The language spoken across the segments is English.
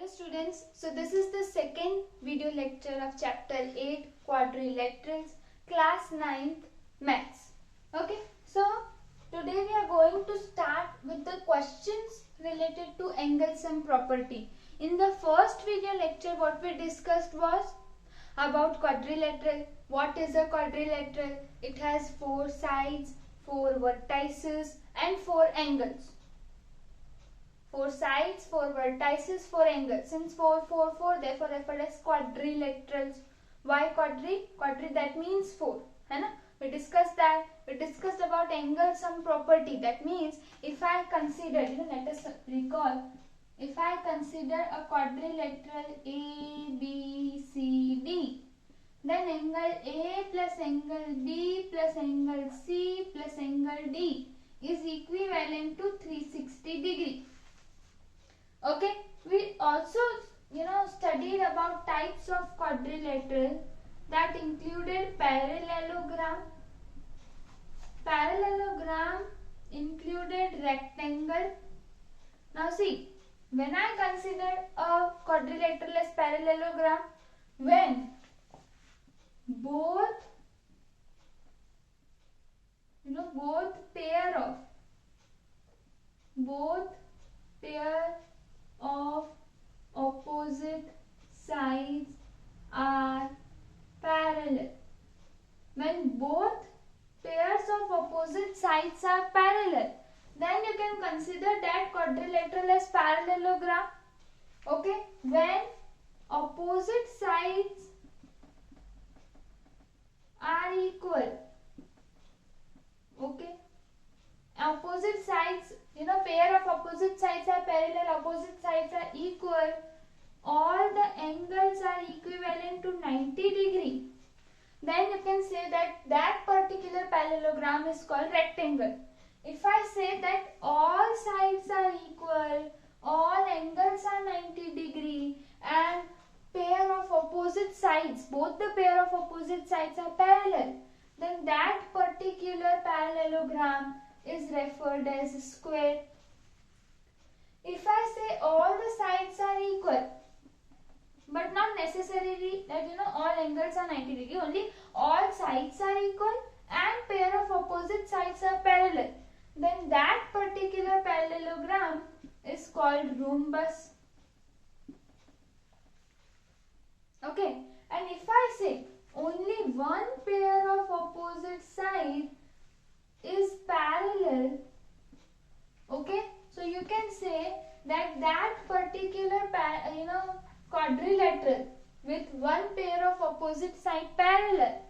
Hello students, so this is the second video lecture of chapter 8 quadrilaterals class 9th maths. Okay, so today we are going to start with the questions related to angle sum property. In the first video lecture what we discussed was about quadrilateral. What is a quadrilateral? It has 4 sides, 4 vertices and 4 angles. 4 sides, 4 vertices, 4 angles. Since 4, 4, 4, therefore referred as quadrilaterals. Why quadri? Quadri, that means 4. है ना? We discussed that. We discussed about angle sum property. That means if I consider, let us recall. If I consider a quadrilateral A, B, C, D, then angle A plus angle B plus angle C plus angle D is equivalent to 360 degree. Okay, we also studied about types of quadrilateral that included parallelogram. Parallelogram included rectangle. Now see, when I consider a quadrilateral as parallelogram, when both pair of opposite sides are parallel. When both pairs of opposite sides are parallel, then you can consider that quadrilateral as parallelogram. Okay, when opposite sides are equal. Okay, opposite sides, pair of opposite sides are parallel, opposite sides are equal, all the angles are equivalent to 90 degree, then you can say that that particular parallelogram is called rectangle. If I say that all sides are equal, all angles are 90 degree and pair of opposite sides, both the pair of opposite sides are parallel, then that particular parallelogram is referred as square. If I say all the sides are equal, but not necessarily that all angles are 90 degree, only all sides are equal and pair of opposite sides are parallel, then that particular parallelogram is called rhombus. Okay, and if I say only one pair of opposite side is parallel, okay, so you can say that that particular quadrilateral with one pair of opposite side parallel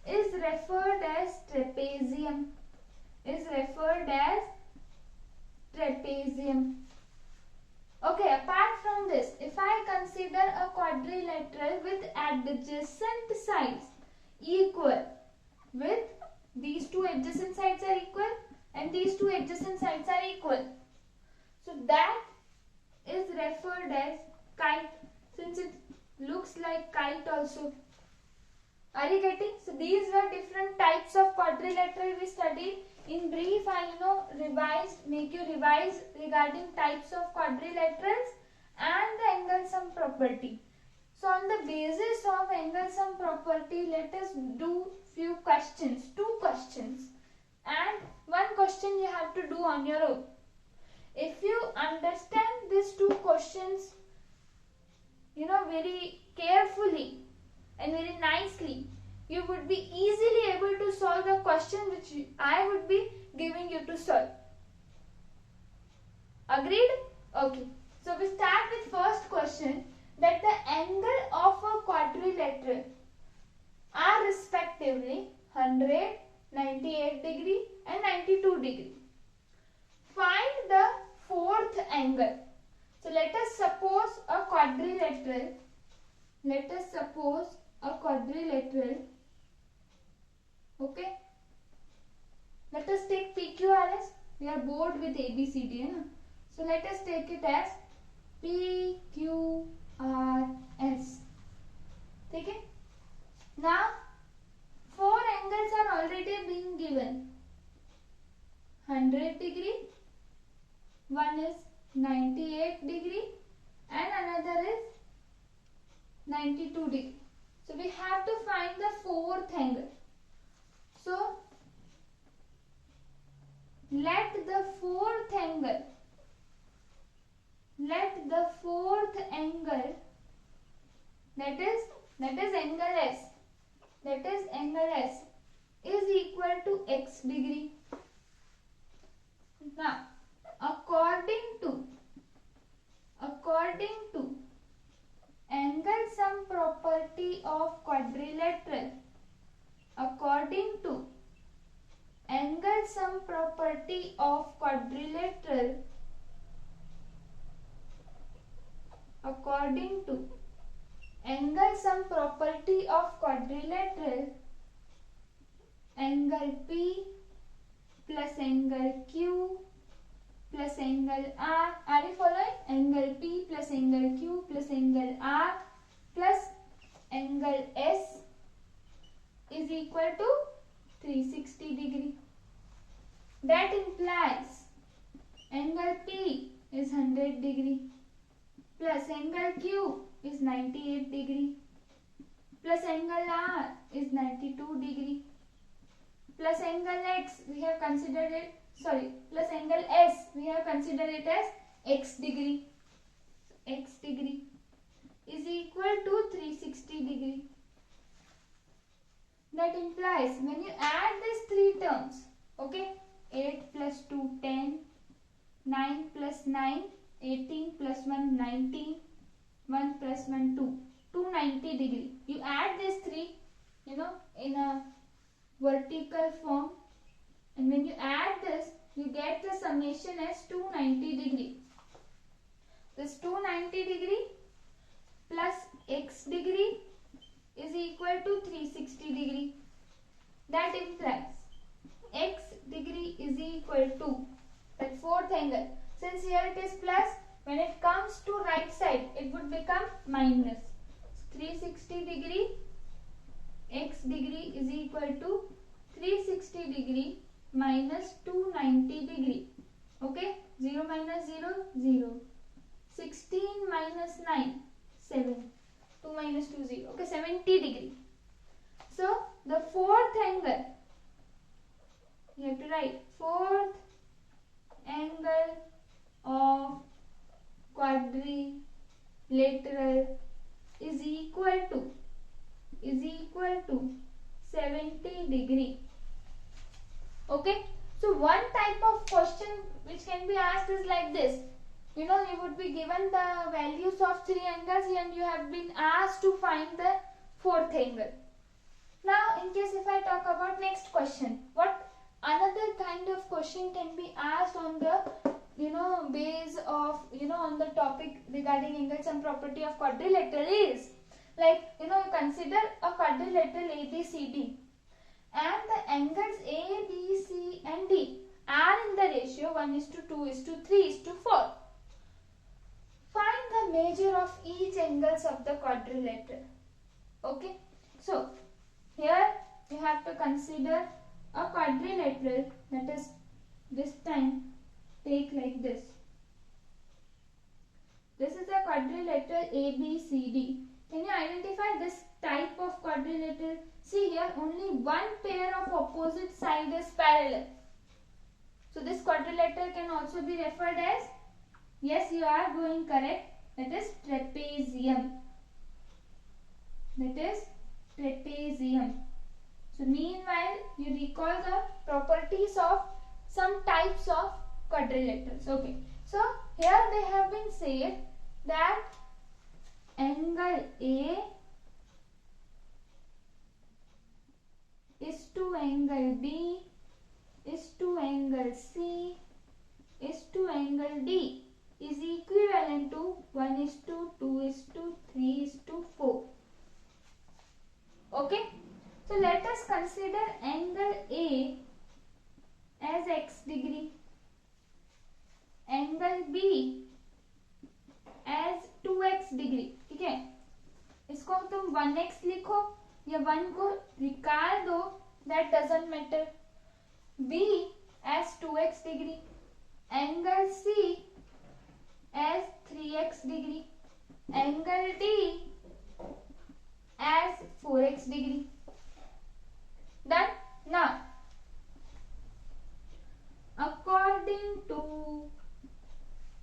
is referred as trapezium. Okay, apart from this, if I consider a quadrilateral with adjacent sides equal, with these two adjacent sides are equal and these two adjacent sides are equal, so that is referred as kite, since it looks like kite also. Are you getting? So these were different types of quadrilateral we studied. In brief, I make you revise regarding types of quadrilaterals and the angle sum property. So on the basis of angle sum property, let us do few questions, 2 questions, and 1 question you have to do on your own. If you understand these 2 questions, very carefully and very nicely, you would be easily able to solve the question which I would be giving you to solve. Agreed? Okay. So we start with first question, that the angle of a quadrilateral are respectively 100, 98 degree and 92 degree. Find the fourth angle. So let us suppose a quadrilateral. Okay. Let us take PQRS. We are bored with ABCD. So let us take it as PQRS. Okay. Now 4 angles are already being given. 100 degree, one is 98 degree and another is 92 degree. So we have to find the fourth angle. So let the fourth angle that is angle S, is equal to x degree. Now according to angle sum property of quadrilateral, angle P plus angle Q plus angle R. Are you following? Angle P plus angle Q plus angle R plus angle S is equal to 360 degree. That implies angle P is 100 degree plus angle Q is 98 degree plus angle R is 92 degree plus angle X we have considered it, plus angle S we have considered it as x degree. X degree is equal to 360 degree. That implies when you add these three terms, okay, 8 plus 2 10, 9 plus 9 18 plus 1 19, 1 plus 1 2, 290 degree. You add these three, in a vertical form, and when you add this you get the summation as 290 degree. This 290 degree plus x degree is equal to 360 degree. That implies x degree is equal to that fourth angle. Since here it is plus, when it comes to right side it would become minus. 360 degree x degree is equal to 360 degree minus 290 degree. Okay, 0 minus 0 0, 16 minus 9 7, 2 minus 2 0. Okay, 70 degree. So the fourth angle, you have to write fourth angle of quadrilateral is equal to 70 degree. Okay, so one type of question which can be asked is like this. You would be given the values of three angles and you have been asked to find the fourth angle. Now in case if I talk about next question, what another kind of question can be asked on the base of on the topic regarding angle sum property of quadrilateral is like you consider a quadrilateral ABCD and the angles A, B, C and D are in the ratio 1:2:3:4. Find the measure of each angles of the quadrilateral. Okay, so here you have to consider a quadrilateral, that is this time take like this. This is a quadrilateral ABCD. Can you identify this type of quadrilateral? See here, only one pair of opposite side is parallel. So this quadrilateral can also be referred as, yes, you are going correct, that is trapezium. So meanwhile, you recall the properties of some types of quadrilaterals. Okay. So here they have been said that angle A is to angle B is to angle C is to angle D is equivalent to 1:2:3:4. Okay. So let us consider angle A as x degree, angle B as 2x degree. ठीक है, इसको तुम 1x लिखो या 1 को निकाल दो, that doesn't matter. B as 2x degree, angle C as 3x degree. angle D as 4x degree. Done? Now, according to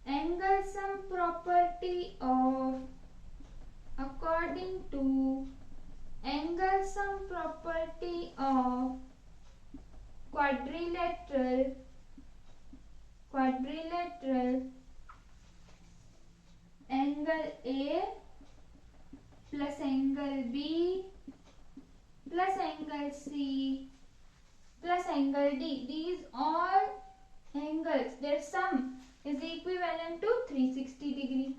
angle sum property of quadrilateral angle A plus angle B plus angle C plus angle D, these all angles, their sum is equivalent to 360 degree.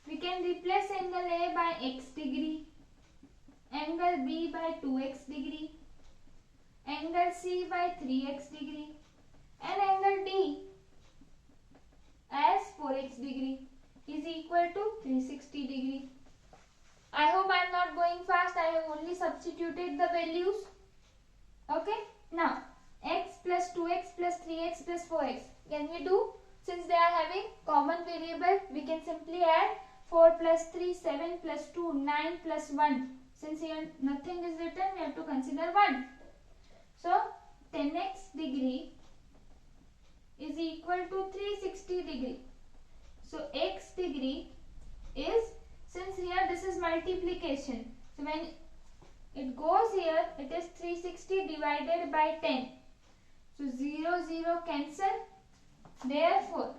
We can replace angle A by x degree, angle B by 2x degree, angle C by 3x degree, and angle D as 4x degree is equal to 360 degree. I hope I am not going fast. I have only substituted the values. Okay. Now, x plus 2x plus 3x plus 4x. Can we do? Since they are having common variable, we can simply add 4 plus 3, 7 plus 2, 9 plus 1. Since here nothing is written, we have to consider 1. So, 10x degree is equal to 360 degree. So, x degree is, since here this is multiplication. So, when it goes here, it is 360 divided by 10. So, 0, 0 cancel. Therefore,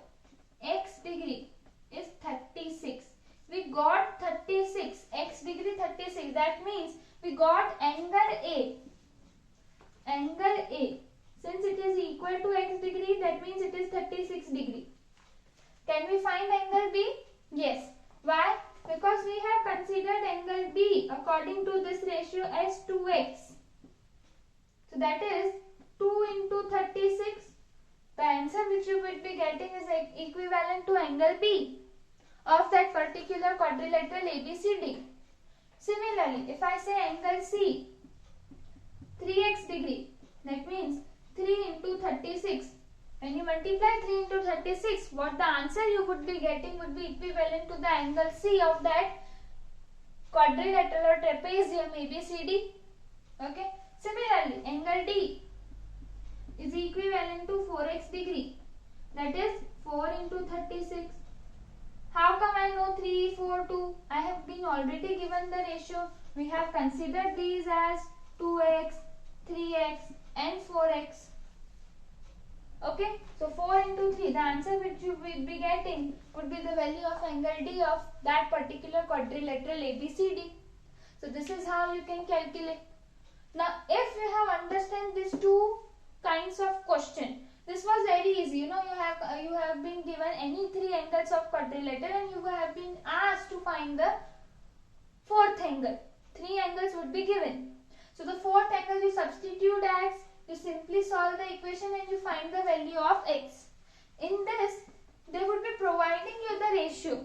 x degree is 36. We got 36. X degree 36. That means we got angle A. Angle A. Since it is equal to x degree, that means it is 36 degree. Can we find angle B? Yes. Why? Because we have considered angle B according to this ratio as 2x. So that is 2 into 36. The answer which you will be getting is equivalent to angle B of that particular quadrilateral ABCD. Similarly, if I say angle C, 3x degree, that means 3 into 36. When you multiply 3 into 36, what the answer you would be getting would be equivalent to the angle C of that quadrilateral or trapezium ABCD. Okay. Similarly, angle D is equivalent to 4x degree. That is 4 into 36. How come I know 3, 4, 2? I have been already given the ratio. We have considered these as 2x, 3x and 4x. Okay, so 4 into 3, the answer which you will be getting would be the value of angle D of that particular quadrilateral ABCD. So this is how you can calculate. Now, if you have understand these two kinds of question, this was very easy. You know, you have been given any three angles of quadrilateral and you have been asked to find the fourth angle. Three angles would be given. So the fourth angle you substitute as, you simply solve the equation and you find the value of x. In this, they would be providing you the ratio.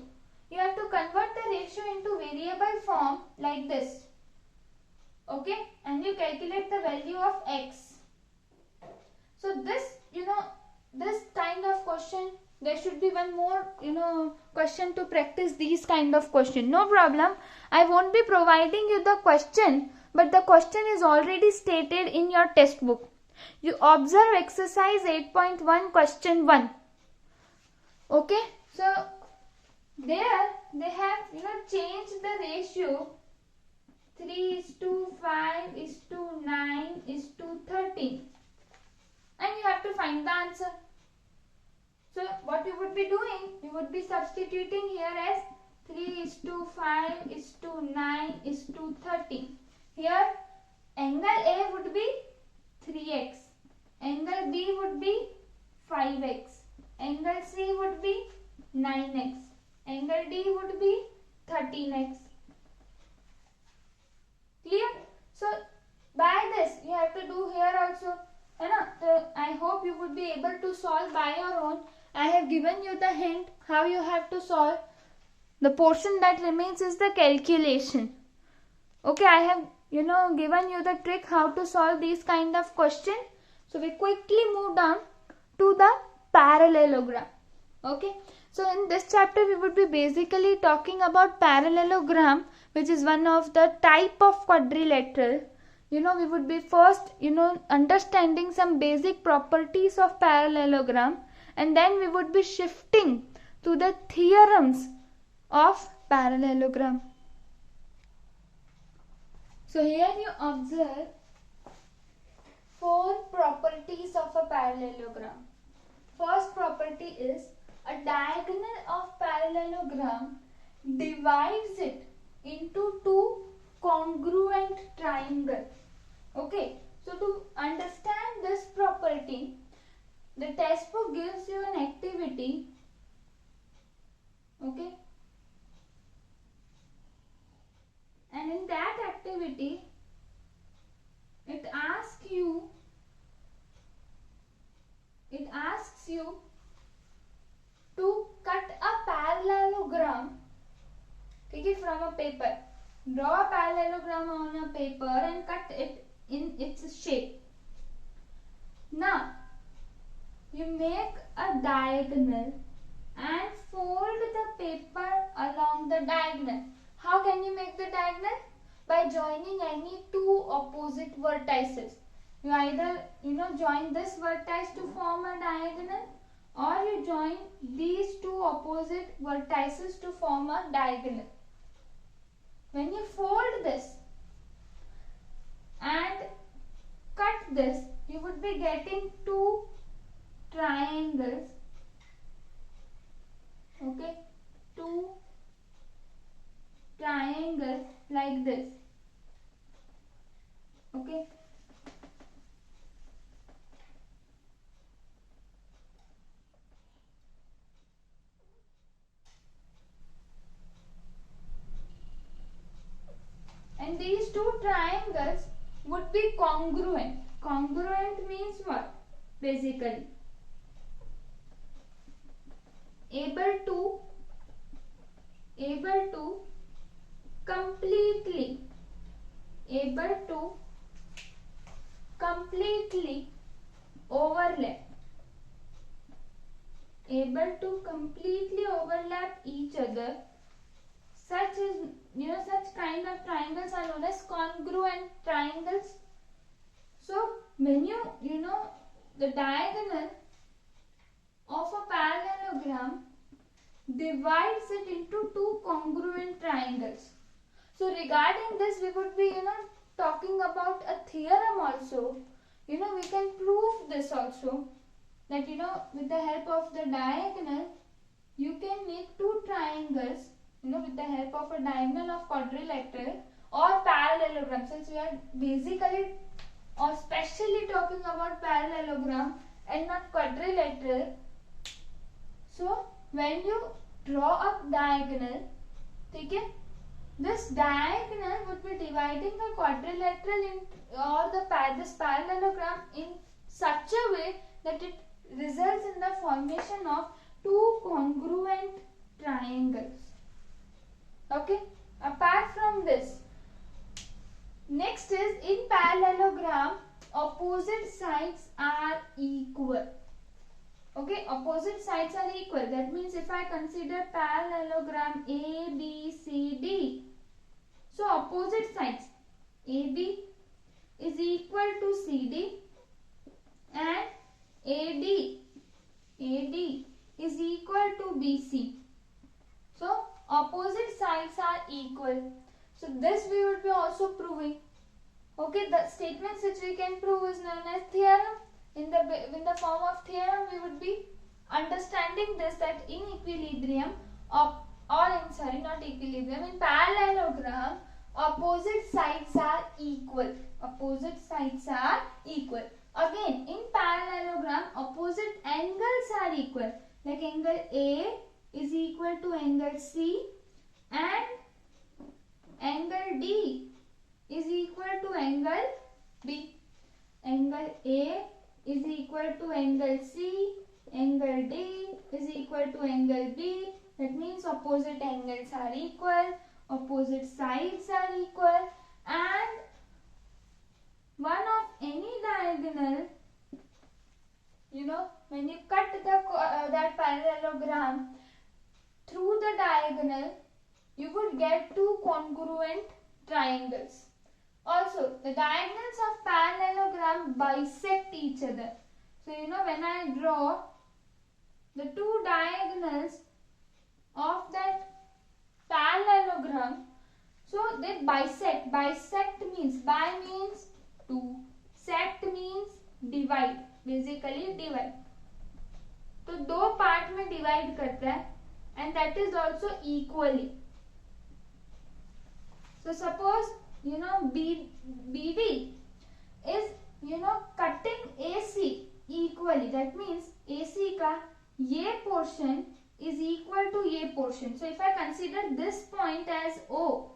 You have to convert the ratio into variable form like this. Okay, and you calculate the value of x. So this, this kind of question, there should be one more, question to practice these kind of question. No problem. I won't be providing you the question, but the question is already stated in your textbook. You observe exercise 8.1 question 1. Okay, so there they have changed the ratio 3:5:9:13, and you have to find the answer. So what you would be doing, you would be substituting here as 3:5:9:13. Here angle A would be 3x, angle B would be 5x, angle C would be 9x, angle D would be 13x. Clear? So by this you have to do here also. I hope you would be able to solve by your own. I have given you the hint how you have to solve. The portion that remains is the calculation. Okay, I have given you the trick how to solve these kind of question. So we quickly move down to the parallelogram. Okay, So in this chapter we would be basically talking about parallelogram, which is one of the type of quadrilateral. We would be first understanding some basic properties of parallelogram, and then we would be shifting to the theorems of parallelogram. So here you observe 4 properties of a parallelogram. First property is a diagonal of parallelogram divides it into 2 congruent triangles. Okay, so to understand this property, the textbook gives you an activity. Okay, and in that activity it asks you to cut a parallelogram, take it from a paper. Draw a parallelogram on a paper and cut it in its shape. Now you make a diagonal and fold the paper along the diagonal. How can you make the diagonal? By joining any 2 opposite vertices. You either join this vertex to form a diagonal, or you join these 2 opposite vertices to form a diagonal. When you fold this and cut this, you would be getting 2 triangles. Okay, 2 triangles like this. Okay, and these 2 triangles would be congruent. Congruent means what? Basically able to completely overlap. Able to completely overlap each other. Such kind of triangles are known as congruent triangles. So when the diagonal of a parallelogram divides it into 2 congruent triangles. So regarding this we would be talking about a theorem also. We can prove this also, that with the help of the diagonal you can make 2 triangles with the help of a diagonal of quadrilateral or parallelogram. Since we are basically or specially talking about parallelogram and not quadrilateral, so when you draw a diagonal, okay, this diagonal would be dividing the quadrilateral or this parallelogram in such a way that it results in the formation of 2 congruent triangles. Okay, apart from this, next is in parallelogram opposite sides are equal. Okay, opposite sides are equal. That means if I consider parallelogram A, B, C, D, so opposite sides AB is equal to CD and AD is equal to BC. So opposite sides are equal. So this we would be also proving. Okay, the statements which we can prove is known as theorem. In the form of theorem, we would be understanding this, that in equilibrium in parallelogram, opposite sides are equal. Opposite sides are equal. Again, in parallelogram, opposite angles are equal. Like angle A is equal to angle C and angle D is equal to angle B. Angle A is equal to angle C, angle D is equal to angle B. That means opposite angles are equal, opposite sides are equal, and one of any diagonal, when you cut that parallelogram, diagonal, you would get two congruent triangles. Also, the diagonals of parallelogram bisect each other. So, when I draw the two diagonals of that parallelogram, so they bisect. Bisect means, bi means two, sect means divide, basically divide. तो दो part में divide करता है and that is also equally. So suppose BD is cutting AC equally. That means AC का ये portion is equal to ये portion. So if I consider this point as O,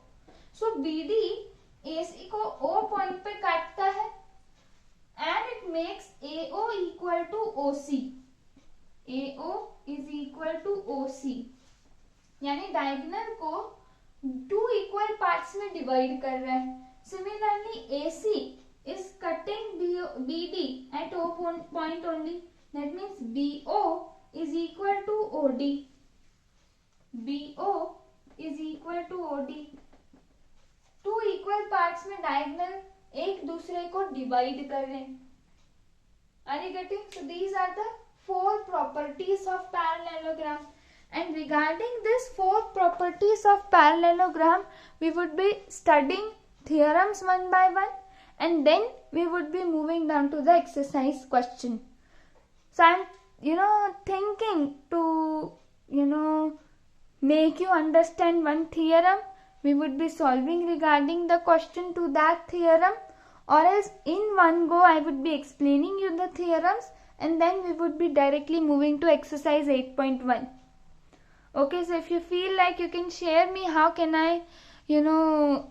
so BD AC को O point पे काटता है and it makes AO equal to OC. AO is equal to OC. यानी diagonal को to equal parts में divide कर रहा है. Similarly AC is cutting BD at O point only. That means BO is equal to OD. BO is equal to OD. Two equal parts में diagonal एक दूसरे को डिवाइड कर रहे हैं. Are you getting? So these are the four properties of parallelogram. And regarding these four properties of parallelogram, we would be studying theorems one by one, and then we would be moving down to the exercise question. So I'm thinking to make you understand one theorem. We would be solving regarding the question to that theorem, or else in one go I would be explaining you the theorems, and then we would be directly moving to exercise 8.1. Okay, so if you feel like, you can share me how can I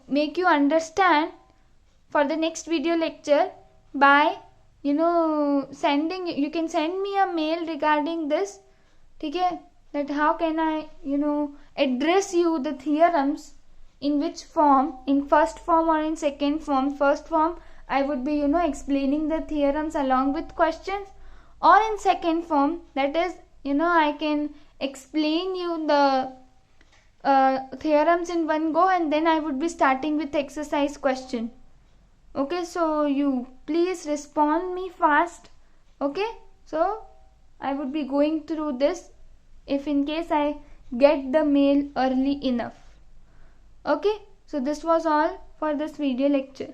make you understand for the next video lecture by sending. You can send me a mail regarding this, okay, that how can I address you the theorems, in which form, in first form or in second form. First form I would be explaining the theorems along with questions, or in second form, that is I can explain you the theorems in one go, and then I would be starting with exercise question. Okay, so you please respond me fast. Okay, so I would be going through this if in case I get the mail early enough. Okay, so this was all for this video lecture.